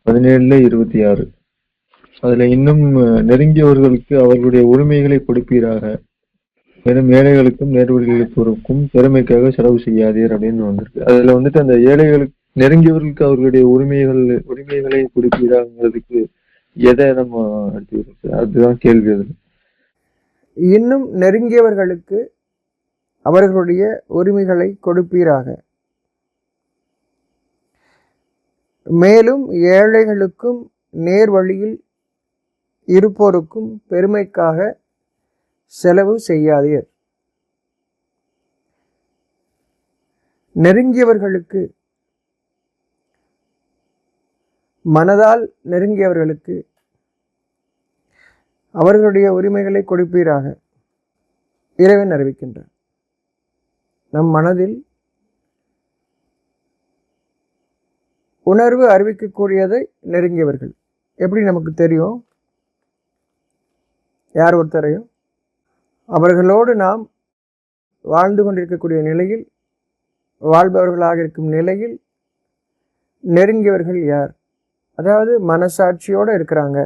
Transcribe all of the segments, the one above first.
17:26. அதுல இன்னும் நெருங்கியவர்களுக்கு அவர்களுடைய உரிமைகளை கொடுப்பீராக, மேலும் ஏழைகளுக்கும் நேர்வழிகளுக்கும் பெருமைக்காக செலவு செய்யாதீர் அப்படின்னு வந்திருக்கு. அதுல வந்துட்டு அந்த ஏழைகளுக்கு நெருங்கியவர்களுக்கு அவர்களுடைய உரிமைகளை கொடுப்பீராங்கிறதுக்கு எதை நம்ம எடுத்துக்கிறது? அதுதான் கேள்வி. அது இன்னும் நெருங்கியவர்களுக்கு அவர்களுடைய உரிமைகளை கொடுப்பீராக, மேலும் ஏழைகளுக்கும் நேர் வழியில் இருப்போருக்கும் பெருமைக்காக செலவு செய்யாதீர். நெருங்கியவர்களுக்கு, மனதால் நெருங்கியவர்களுக்கு அவர்களுடைய உரிமைகளை கொடுப்பீராக இறைவன் அறிவிக்கின்றார். நம் மனதில் உணர்வு அறிவிக்கக்கூடியதை நெருங்கியவர்கள் எப்படி நமக்கு தெரியும்? யார் ஒருத்தரையும் அவர்களோடு நாம் வாழ்ந்து கொண்டிருக்கக்கூடிய நிலையில், வாழ்பவர்களாக இருக்கும் நிலையில் நெருங்கியவர்கள் யார்? அதாவது மனசாட்சியோடு இருக்கிறாங்க,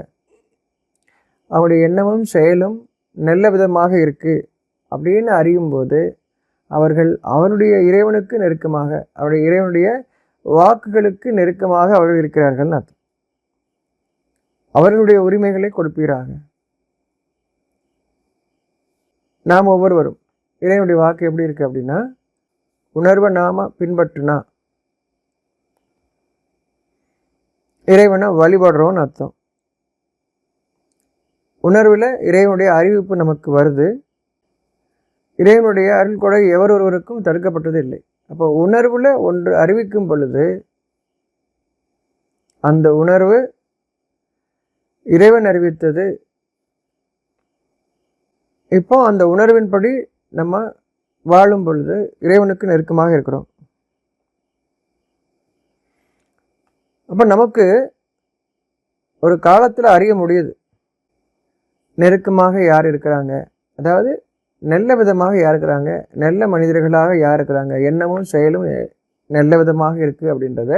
அவருடைய எண்ணமும் செயலும் நல்ல விதமாக இருக்கு அப்படின்னு அறியும் போது அவர்கள் அவருடைய இறைவனுக்கு நெருக்கமாக, அவருடைய இறைவனுடைய வாக்குகளுக்கு நெருக்கமாக அவர்கள் இருக்கிறார்கள் அர்த்தம். அவர்களுடைய உரிமைகளை கொடுப்பீராக. நாம் ஒவ்வொருவரும் இறைவனுடைய வாக்கு எப்படி இருக்கு அப்படின்னா, உணர்வை நாம பின்பற்றுனா இறைவனை வழிபடுறோன்னு அர்த்தம். உணர்வில் இறைவனுடைய அறிவிப்பு நமக்கு வருது. இறைவனுடைய அருள் கொடை எவர் ஒருவருக்கும் தடுக்கப்பட்டது இல்லை. அப்போ உணர்வில் ஒன்று அறிவிக்கும் பொழுது அந்த உணர்வு இறைவன் அறிவித்தது. இப்போ அந்த உணர்வின்படி நம்ம வாழும் பொழுது இறைவனுக்கு நெருக்கமாக இருக்கிறோம். அப்போ நமக்கு ஒரு காலத்தில் அறிய முடியுது நெருக்கமாக யார் இருக்கிறாங்க, அதாவது நல்ல விதமாக யார் இருக்கிறாங்க, நல்ல மனிதர்களாக யார் இருக்கிறாங்க, எண்ணமும் செயலும் நல்ல விதமாக இருக்குது அப்படின்றத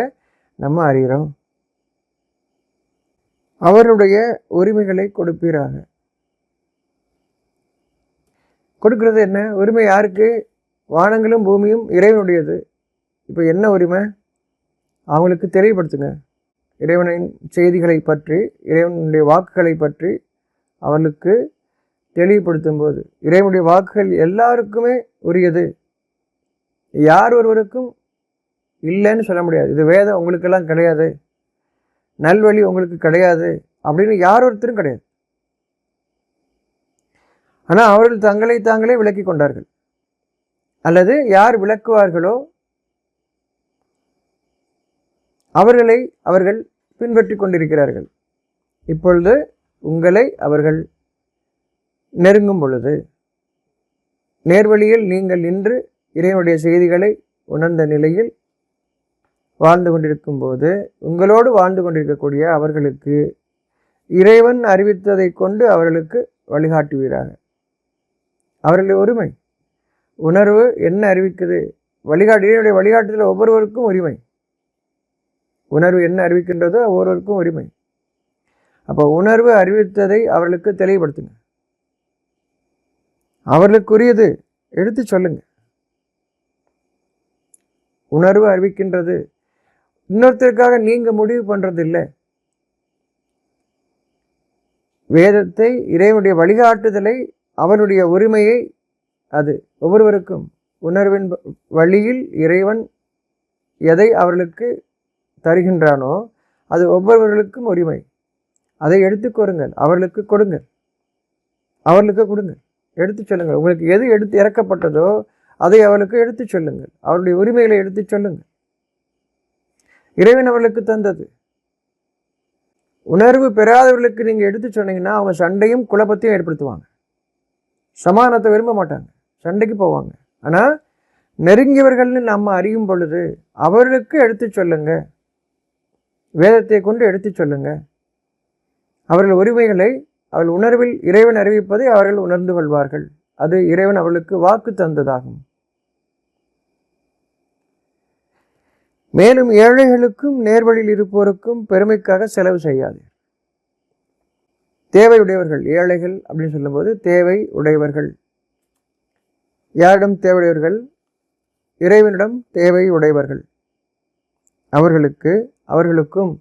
நம்ம அறிகிறோம். அவருடைய உரிமைகளை கொடுப்பீராக. கொடுக்கறது என்ன உரிமை? யாருக்கு? வானங்களும் பூமியும் இறைவனுடையது. இப்போ என்ன உரிமை? அவங்களுக்கு தெளிவுபடுத்துங்க. இறைவனின் செய்திகளை பற்றி, இறைவனுடைய வாக்குகளை பற்றி அவர்களுக்கு தெளிவுபடுத்தும் போது, இறைவனுடைய வாக்குகள் எல்லாருக்குமே உரியது, யார் ஒருவருக்கும் இல்லைன்னு சொல்ல முடியாது. இது வேதம் உங்களுக்கெல்லாம் கிடையாது, நல்வழி உங்களுக்கு கிடையாது அப்படின்னு யார் ஒருத்தரும் கிடையாது. ஆனால் அவர்கள் தங்களை தாங்களே விளக்கி கொண்டார்கள், அல்லது யார் விளக்குவார்களோ அவர்களை அவர்கள் பின்பற்றி கொண்டிருக்கிறார்கள். இப்பொழுது உங்களை அவர்கள் நெருங்கும் பொழுது, நேர்வழியில் நீங்கள் நின்று இறைவனுடைய செய்திகளை உணர்ந்த நிலையில் வாழ்ந்து கொண்டிருக்கும் போது, உங்களோடு வாழ்ந்து கொண்டிருக்கக்கூடிய அவர்களுக்கு இறைவன் அறிவித்ததை கொண்டு அவர்களுக்கு வழிகாட்டுவீராக. அவர்களுடைய உரிமை, உணர்வு என்ன அறிவிக்குது, இறைவனுடைய வழிகாட்டுதல் ஒவ்வொருவருக்கும் உரிமை. உணர்வு என்ன அறிவிக்கின்றதோ ஒவ்வொருவருக்கும் உரிமை. அப்போ உணர்வு அறிவித்ததை அவர்களுக்கு தெளிவுபடுத்துங்க. அவர்களுக்குரியது எடுத்து சொல்லுங்க. உணர்வு அறிவிக்கின்றது, இன்னொருத்தருக்காக நீங்க முடிவு பண்றது இல்லை. வேதத்தை, இறைவனுடைய வழிகாட்டுதலை, அவருடைய உரிமையை, அது ஒவ்வொருவருக்கும் உணர்வின் வழியில் இறைவன் எதை அவர்களுக்கு தருகின்றானோ அது ஒவ்வொருவர்களுக்கும் உரிமை. அதை எடுத்து கோருங்கள், அவர்களுக்கு கொடுங்கள், அவர்களுக்கு கொடுங்கள், எடுத்து சொல்லுங்கள். உங்களுக்கு எது எடுத்து இறக்கப்பட்டதோ அதை அவர்களுக்கு எடுத்து சொல்லுங்கள். அவருடைய உரிமைகளை எடுத்து சொல்லுங்கள். இறைவன் அவர்களுக்கு தந்தது. உணர்வு பெறாதவர்களுக்கு நீங்கள் எடுத்து சொன்னீங்கன்னா அவங்க சண்டையும் குழப்பத்தையும் ஏற்படுத்துவாங்க, சமாதானத்தை விரும்ப மாட்டாங்க, சண்டைக்கு போவாங்க. ஆனால் நெருங்கியவர்கள்னு நம்ம அறியும் பொழுது அவர்களுக்கு எடுத்து சொல்லுங்க, வேதத்தை கொண்டு எடுத்து சொல்லுங்க. அவர்கள் உரிமைகளை அவர்கள் உணர்வில் இறைவன் அறிவிப்பதை அவர்கள் உணர்ந்து கொள்வார்கள். அது இறைவன் அவர்களுக்கு வாக்கு தந்ததாகும். மேலும் ஏழைகளுக்கும் நேர்வழியில் இருப்போருக்கும் பெருமைக்காக செலவு செய்யாதீர்கள். தேவையுடையவர்கள், ஏழைகள் அப்படின்னு சொல்லும்போது தேவை உடையவர்கள். யாரிடம் தேவையுடையவர்கள்? இறைவனிடம் தேவை உடையவர்கள். அவர்களுக்கும்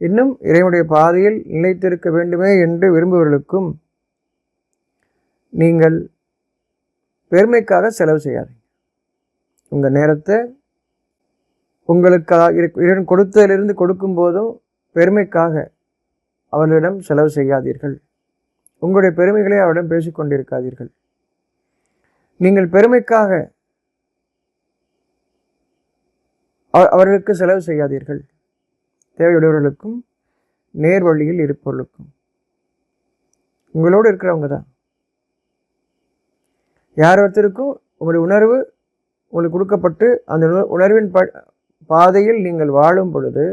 இன்னும் இறைவனுடைய பாதையில் நிலைத்திருக்க வேண்டுமே என்று விரும்புபவர்களுக்கும் நீங்கள் பெருமைக்காக செலவு செய்யாதீங்க. உங்கள் நேரத்தை உங்களுக்காக இறைவன் கொடுத்ததிலிருந்து கொடுக்கும் போதும் பெருமைக்காக அவர்களிடம் செலவு செய்யாதீர்கள். உங்களுடைய பெருமைகளை அவரிடம் பேசிக்கொண்டிருக்காதீர்கள். நீங்கள் பெருமைக்காக அவர்களுக்கு செலவு செய்யாதீர்கள். தேவையுடையவர்களுக்கும் நேர் வழியில் இருப்பவர்களுக்கும். உங்களோடு இருக்கிறவங்க தான். யார் ஒருத்தருக்கும் உங்களுடைய உணர்வு உங்களுக்கு கொடுக்கப்பட்டு அந்த உணர்வின் பாதையில் நீங்கள் வாழும் பொழுது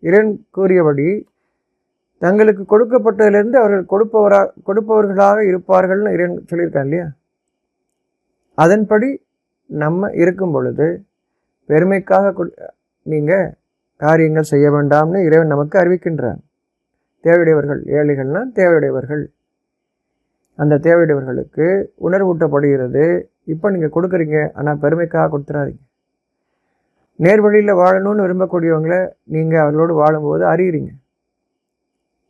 இறைவன் கூறியபடி தங்களுக்கு கொடுக்கப்பட்டதிலிருந்து அவர்கள் கொடுப்பவர்களாக இருப்பார்கள்னு இறைவன் சொல்லியிருக்காங்க இல்லையா? அதன்படி நம்ம இருக்கும் பொழுது பெருமைக்காக நீங்கள் காரியங்கள் செய்ய வேண்டாம்னு இறைவன் நமக்கு அறிவிக்கின்றான். தேவையுடையவர்கள், ஏழைகள்னா தேவையுடையவர்கள். அந்த தேவையுடையவர்களுக்கு உணர்வூட்டப்படுகிறது. இப்போ நீங்கள் கொடுக்குறீங்க, ஆனால் பெருமைக்காக கொடுத்துடாதீங்க. நேர்வழியில் வாழணும்னு விரும்பக்கூடியவங்களை நீங்கள் அவர்களோடு வாழும்போது அறியுறீங்க.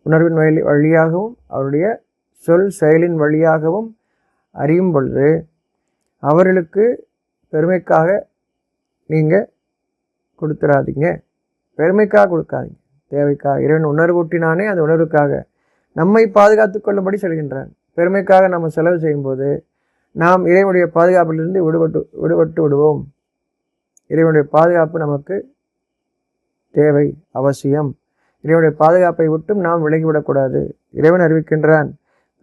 உணர்வின் வழியாகவும் அவருடைய சொல் செயலின் வழியாகவும் அறியும் பொழுது அவர்களுக்கு பெருமைக்காக நீங்கள் கொடுத்துடாதீங்க. பெருமைக்காக கொடுக்காதீங்க, தேவைக்காக. இறைவன் உணர்வூட்டினானே அந்த உணர்வுக்காக நம்மை பாதுகாத்து கொள்ளும்படி சொல்கின்றான். பெருமைக்காக நம்ம செலவு செய்யும்போது நாம் இறைவனுடைய பாதுகாப்பிலிருந்து விடுபட்டு விடுவோம். இறைவனுடைய பாதுகாப்பு நமக்கு தேவை, அவசியம். இறைவனுடைய பாதுகாப்பை விட்டும் நாம் விலகிவிடக்கூடாது. இறைவன் அறிவிக்கின்றான்,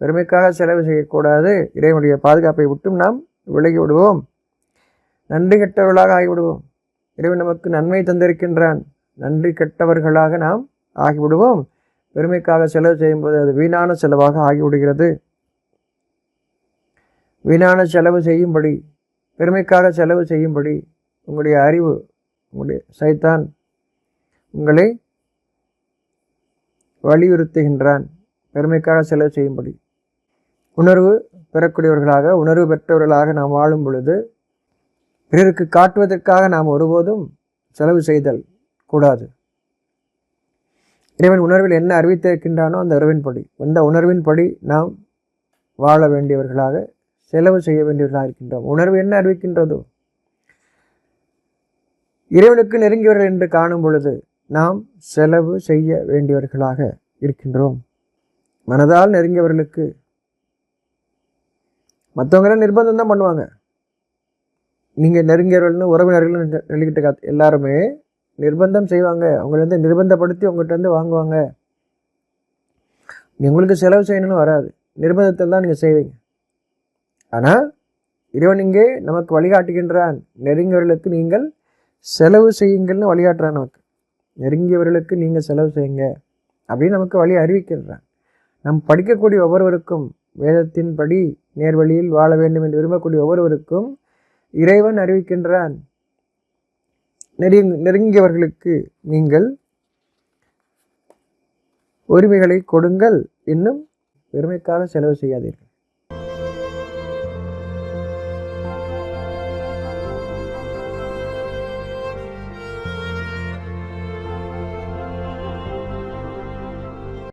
பெருமைக்காக செலவு செய்யக்கூடாது. இறைவனுடைய பாதுகாப்பை விட்டும் நாம் விலகி விடுவோம், நன்றி கெட்டவர்களாக ஆகிவிடுவோம். இறைவன் நமக்கு நன்மை தந்திருக்கின்றான், நன்றி கெட்டவர்களாக நாம் ஆகிவிடுவோம். பெருமைக்காக செலவு செய்யும்போது அது வீணான செலவாக ஆகிவிடுகிறது. வீணான செலவு செய்யும்படி, பெருமைக்காக செலவு செய்யும்படி உங்களுடைய அறிவு, உங்களுடைய சைத்தான் உங்களை வலியுறுத்துகின்றான். பெருமைக்காக செலவு செய்யும்படி உணர்வு பெறக்கூடியவர்களாக, உணர்வு பெற்றவர்களாக நாம் வாழும் பொழுது பிறருக்கு காட்டுவதற்காக நாம் ஒருபோதும் செலவு செய்தல் கூடாது. இறைவன் உணர்வில் என்ன அறிவித்திருக்கின்றானோ அந்த உணர்வின்படி நாம் வாழ வேண்டியவர்களாக, செலவு செய்ய வேண்டியவர்களாக இருக்கின்றோம். உணர்வு என்ன அறிவிக்கின்றதோ, இறைவனுக்கு நெருங்கியவர்கள் என்று காணும் பொழுது நாம் செலவு செய்ய வேண்டியவர்களாக இருக்கின்றோம். மனதால் நெருங்கியவர்களுக்கு மற்றவங்களாம் நிர்பந்தம் தான் பண்ணுவாங்க. நீங்கள் நெருங்கியவர்கள்னு உறவினர்கள்னு சொல்லிக்கிட்டு எல்லாருமே நிர்பந்தம் செய்வாங்க. அவங்கள நிர்பந்தப்படுத்தி உங்கள்கிட்ட வாங்குவாங்க. உங்களுக்கு செலவு செய்யணும்னு வராது, நிர்பந்தத்தில் தான் நீங்கள் செய்வீங்க. ஆனால் இறைவன் இங்கே நமக்கு வழிகாட்டுகின்றான். நெருங்கியவர்களுக்கு நீங்கள் செலவு செய்யுங்கள்னு வழிகாட்டுறான். நமக்கு நெருங்கியவர்களுக்கு நீங்கள் செலவு செய்யுங்க அப்படின்னு நமக்கு வழி அறிவிக்கின்றான். நம் படிக்கக்கூடிய ஒவ்வொருவருக்கும், வேதத்தின்படி நேர்வழியில் வாழ வேண்டும் என்று விரும்பக்கூடிய ஒவ்வொருவருக்கும் இறைவன் அறிவிக்கின்றான், நெருங்கியவர்களுக்கு நீங்கள் உரிமைகளை கொடுங்கள், இன்னும் பெருமைக்காக செலவு செய்யாதீர்கள்.